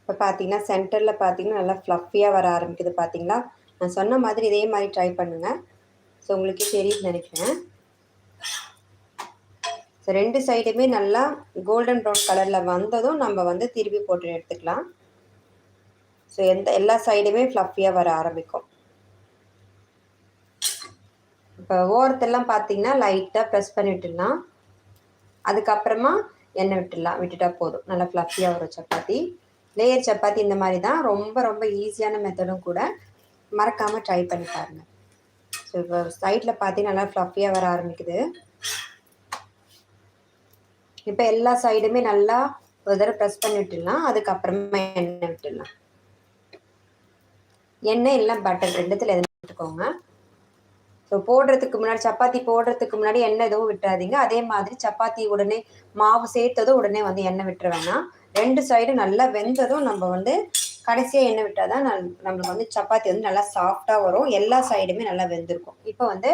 இப்போ பார்த்தீங்கன்னா சென்டரில் பார்த்தீங்கன்னா நல்லா ஃப்ளஃபியாக வர ஆரம்பிக்குது பார்த்தீங்களா? நான் சொன்ன மாதிரி இதே மாதிரி ட்ரை பண்ணுங்கள். ஸோ உங்களுக்கே தெரியுதுன்னு நினைக்கிறேன். ஸோ 2 சைடுமே நல்லா கோல்டன் ப்ரௌன் கலரில் வந்ததும் நம்ம வந்து திருப்பி போட்டு எடுத்துக்கலாம். ஸோ எல்லா சைடுமே ஃப்ளஃபியாக வர ஆரம்பிக்கும். இப்போ ஓரத்தெல்லாம் பார்த்தீங்கன்னா லைட்டாக ப்ரெஸ் பண்ணி விட்டுடலாம். அதுக்கப்புறமா எண்ணெய் விட்டுட்டா போதும். நல்லா ஃப்ளஃபியாக வரும் சப்பாத்தி. லேயர் சப்பாத்தி இந்த மாதிரி தான். ரொம்ப ரொம்ப ஈஸியான மெத்தடும் கூட. மறக்காமல் ட்ரை பண்ணி பாருங்கள். ஸோ இப்போ சைடில் பார்த்தீங்கன்னா நல்லா ஃப்ளஃபியாக வர ஆரம்பிக்குது. இப்போ எல்லா சைடுமே நல்லா ஒரு தடவை ப்ரெஸ் பண்ணி விட்டுடலாம். அதுக்கப்புறமா எண்ணெய் விட்டுடலாம். எண்ணெய் இல்லை பட்டர் ரெண்டுத்தில் எதுவும் விட்டுக்கோங்க. ஸோ போடுறதுக்கு முன்னாடி சப்பாத்தி போடுறதுக்கு முன்னாடி எண்ணெய் எதுவும் விட்டுறாதீங்க. அதே மாதிரி சப்பாத்தி உடனே மாவு சேர்த்ததும் உடனே வந்து எண்ணெய் விட்டுற வேணாம். 2 சைடும் நல்லா வெந்ததும் நம்ம வந்து கடைசியாக எண்ணெய் விட்டால் தான் நம்மளுக்கு வந்து சப்பாத்தி வந்து நல்லா சாஃப்டாக வரும். எல்லா சைடுமே நல்லா வெந்திருக்கும். இப்போ வந்து